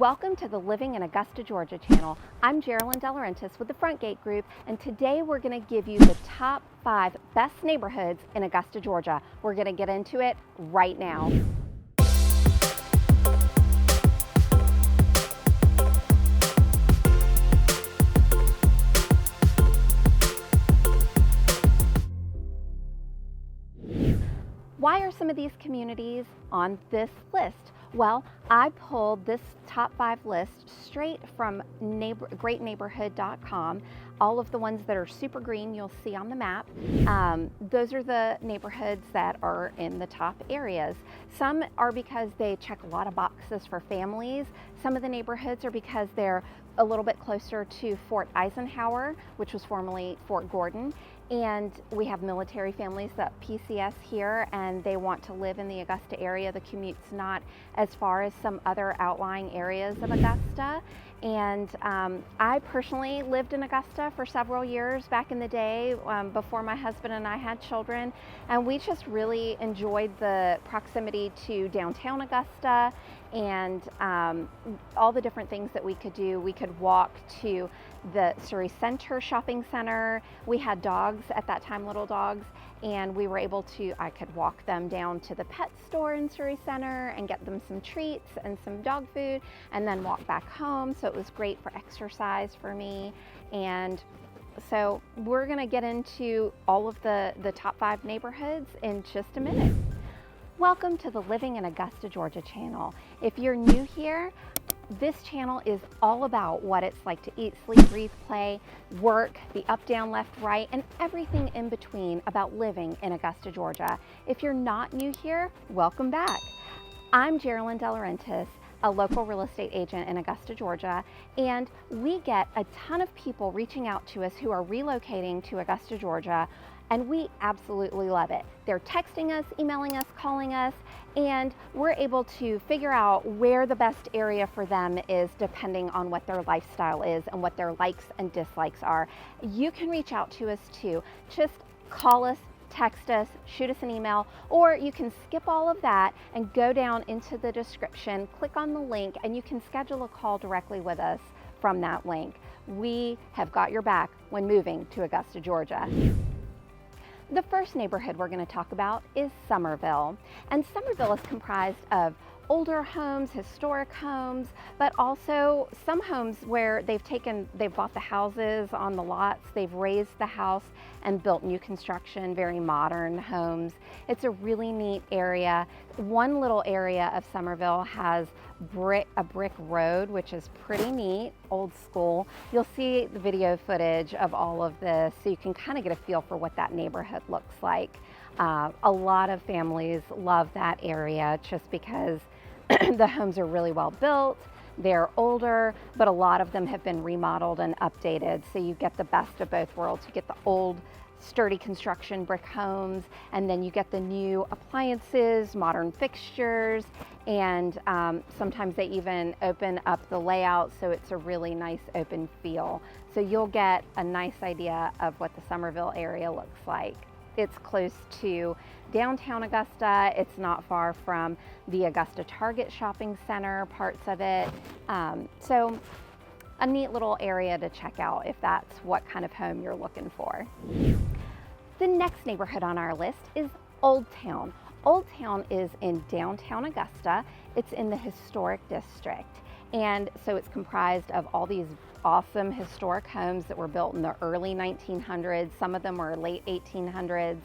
Welcome to the Living in Augusta, Georgia channel. I'm Gerilyn with the Front Gate Group, and today we're going to give you the top 5 best neighborhoods in Augusta, Georgia. We're going to get into it right now. Why are some of these communities on this list? Well, I pulled this top 5 list straight from greatneighborhood.com. All of the ones that are super green you'll see on the map. Those are the neighborhoods that are in the top areas. Some are because they check a lot of boxes for families. Some of the neighborhoods are because they're a little bit closer to Fort Eisenhower, which was formerly Fort Gordon. And we have military families that PCS here, and they want to live in the Augusta area. The commute's not as far as some other outlying areas of Augusta. And I personally lived in Augusta for several years back in the day before my husband and I had children. And we just really enjoyed the proximity to downtown Augusta and all the different things that we could do. We could walk to the Surrey Center shopping center. We had dogs at that time, little dogs, and we were able to, I could walk them down to the pet store in Surrey Center and get them some treats and some dog food and then walk back home. So it was great for exercise for me. And so we're gonna get into all of the top 5 neighborhoods in just a minute. Welcome to the Living in Augusta, Georgia channel. If you're new here, this channel is all about what it's like to eat, sleep, breathe, play, work, the up, down, left, right, and everything in between about living in Augusta, Georgia. If you're not new here, welcome back. I'm Gerilyn Laurentys, a local real estate agent in Augusta, Georgia, and we get a ton of people reaching out to us who are relocating to Augusta, Georgia, and we absolutely love it. They're texting us, emailing us, calling us, and we're able to figure out where the best area for them is depending on what their lifestyle is and what their likes and dislikes are. You can reach out to us too. Just call us, text us, shoot us an email, or you can skip all of that and go down into the description, click on the link, and you can schedule a call directly with us from that link. We have got your back when moving to Augusta, Georgia. The first neighborhood we're going to talk about is Somerville. And Somerville is comprised of older homes, historic homes, but also some homes where they've bought the houses on the lots, they've raised the house and built new construction, very modern homes. It's a really neat area. One little area of Somerville has a brick road, which is pretty neat, old school. You'll see the video footage of all of this so you can kind of get a feel for what that neighborhood looks like. A lot of families love that area just because the homes are really well built, they're older, but a lot of them have been remodeled and updated, so you get the best of both worlds. You get the old, sturdy construction brick homes, and then you get the new appliances, modern fixtures, and sometimes they even open up the layout so it's a really nice open feel. So you'll get a nice idea of what the Somerville area looks like. It's close to downtown Augusta. It's not far from the Augusta Target shopping center, parts of it. So a neat little area to check out if that's what kind of home you're looking for. The next neighborhood on our list is Old Town. Old Town is in downtown Augusta. It's in the historic district. And so it's comprised of all these awesome historic homes that were built in the early 1900s. Some of them were late 1800s.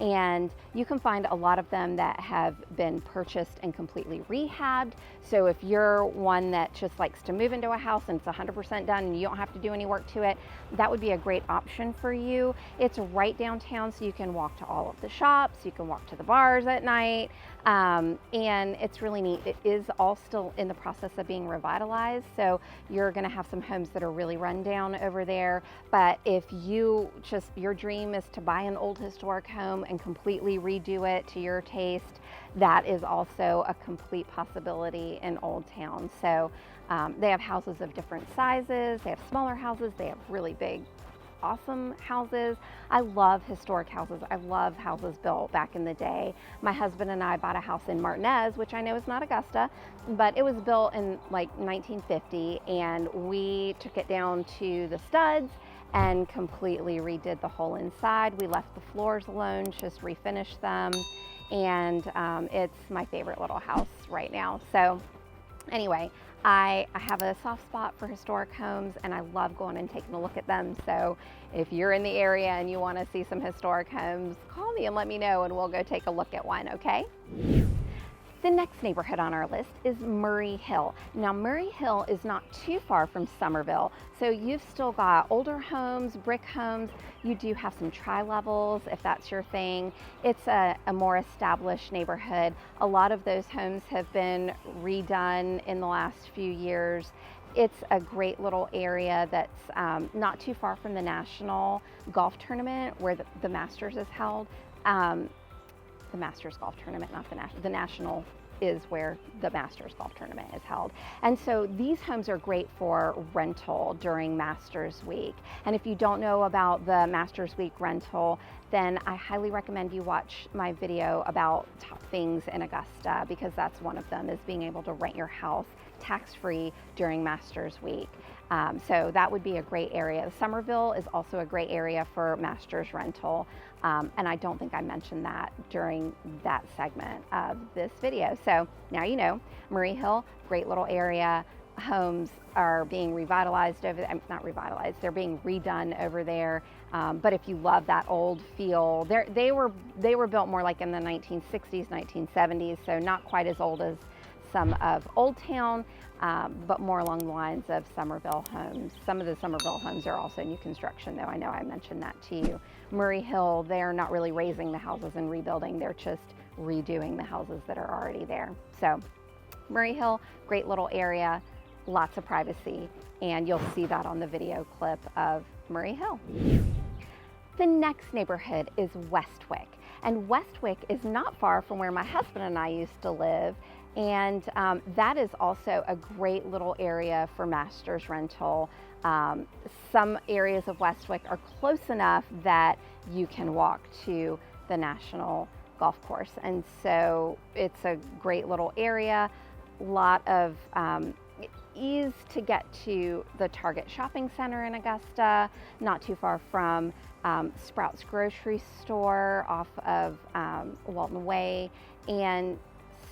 And you can find a lot of them that have been purchased and completely rehabbed. So if you're one that just likes to move into a house and it's 100% done and you don't have to do any work to it, that would be a great option for you. It's right downtown, so you can walk to all of the shops, you can walk to the bars at night, and it's really neat. It is all still in the process of being revitalized, so you're gonna have some homes that are really run down over there. But if your dream is to buy an old historic home and completely redo it to your taste, that is also a complete possibility in Old Town. So they have houses of different sizes, they have smaller houses, they have really big awesome houses. I love historic houses. I love houses built back in the day. My husband and I bought a house in Martinez, which I know is not Augusta, but it was built in like 1950, and we took it down to the studs and completely redid the whole inside. We left the floors alone, just refinished them, and it's my favorite little house right now. So anyway, I have a soft spot for historic homes, and I love going and taking a look at them. So if you're in the area and you want to see some historic homes, call me and let me know, and we'll go take a look at one, okay? The next neighborhood on our list is Murray Hill. Now, Murray Hill is not too far from Somerville, so you've still got older homes, brick homes. You do have some tri-levels if that's your thing. It's a more established neighborhood. A lot of those homes have been redone in the last few years. It's a great little area that's not too far from the National Golf Tournament where the Masters is held. The Masters Golf Tournament, not the National is where the Masters Golf Tournament is held. And so these homes are great for rental during Masters Week. And if you don't know about the Masters Week rental, then I highly recommend you watch my video about top things in Augusta, because that's one of them, is being able to rent your house tax-free during Masters Week. So that would be a great area. Somerville is also a great area for Masters rental. And I don't think I mentioned that during that segment of this video. So now you know. Murray Hill, great little area. Homes are being revitalized over there. Not revitalized, they're being redone over there. But if you love that old feel, they were built more like in the 1960s, 1970s, so not quite as old as some of Old Town, but more along the lines of Somerville homes. Some of the Somerville homes are also new construction, though. I know I mentioned that to you. Murray Hill, they're not really raising the houses and rebuilding, they're just redoing the houses that are already there. So Murray Hill, great little area, lots of privacy, and you'll see that on the video clip of Murray Hill. The next neighborhood is Westwick, and Westwick is not far from where my husband and I used to live. And that is also a great little area for Masters rental. Some areas of Westwick are close enough that you can walk to the National Golf Course. And so it's a great little area, lot of ease to get to the Target shopping center in Augusta, not too far from Sprouts grocery store off of Walton Way, and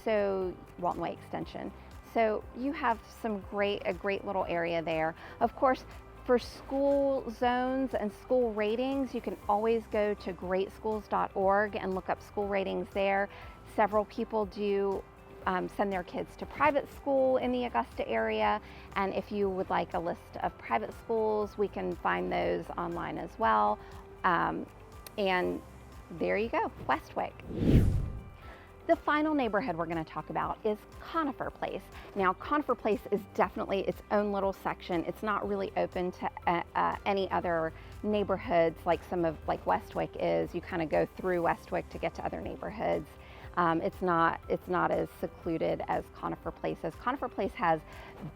so Walton Way Extension. So you have a great little area there. Of course, for school zones and school ratings, you can always go to greatschools.org and look up school ratings there. Several people do send their kids to private school in the Augusta area, and if you would like a list of private schools, we can find those online as well. And there you go, Westwick. The final neighborhood we're going to talk about is Conifer Place. Now, Conifer Place is definitely its own little section. It's not really open to any other neighborhoods like Westwick is. You kind of go through Westwick to get to other neighborhoods. It's not as secluded as Conifer Place is. Conifer Place has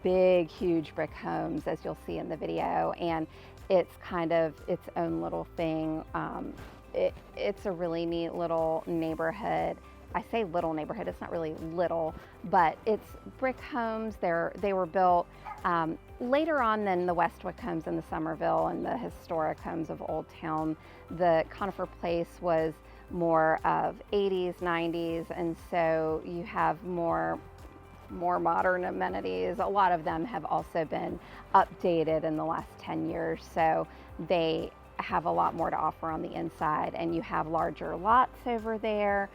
big, huge brick homes, as you'll see in the video, and it's kind of its own little thing. It's a really neat little neighborhood. I say little neighborhood, it's not really little, but it's brick homes. They were built later on than the Westwick homes in the Somerville and the historic homes of Old Town. The Conifer Place was more of 80s, 90s, and so you have more modern amenities. A lot of them have also been updated in the last 10 years, so they have a lot more to offer on the inside, and you have larger lots over there.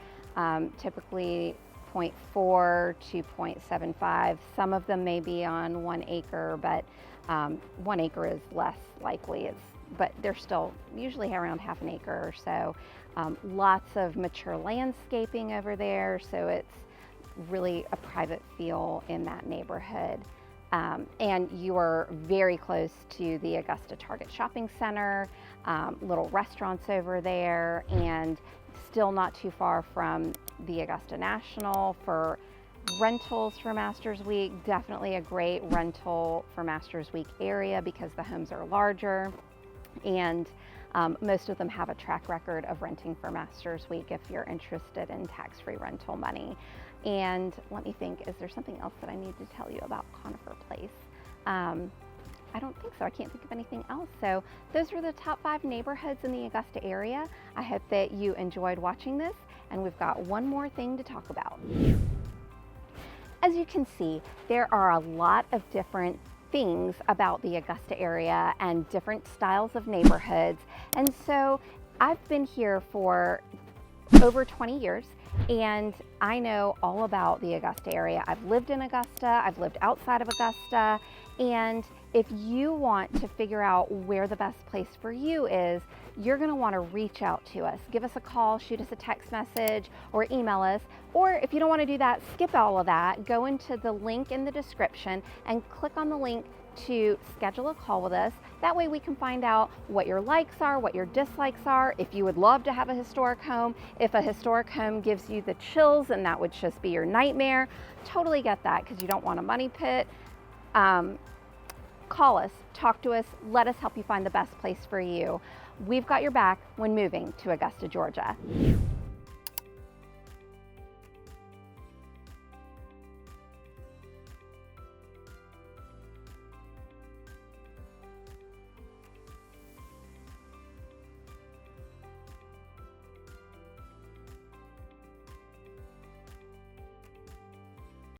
Typically 0.4 to 0.75. Some of them may be on 1 acre, but 1 acre is less likely. But they're still usually around half an acre or so. Lots of mature landscaping over there, so it's really a private feel in that neighborhood. And you are very close to the Augusta Target shopping center, little restaurants over there, and still not too far from the Augusta National. For rentals for Masters Week, definitely a great rental for Masters Week area because the homes are larger. And most of them have a track record of renting for Masters Week if you're interested in tax-free rental money. And let me think, is there something else that I need to tell you about Conifer Place? I don't think so. I can't think of anything else. So those are the top 5 neighborhoods in the Augusta area. I hope that you enjoyed watching this, and we've got one more thing to talk about. As you can see, there are a lot of different things about the Augusta area and different styles of neighborhoods. And so I've been here for over 20 years, and I know all about the Augusta area. I've lived in Augusta, I've lived outside of Augusta, and if you want to figure out where the best place for you is, you're going to want to reach out to us. Give us a call, shoot us a text message, or email us. Or if you don't want to do that, skip all of that, go into the link in the description and click on the link to schedule a call with us. That way we can find out what your likes are, what your dislikes are, if you would love to have a historic home, if a historic home gives you the chills and that would just be your nightmare. Totally get that, because you don't want a money pit. Call us, talk to us, let us help you find the best place for you. We've got your back when moving to Augusta, Georgia.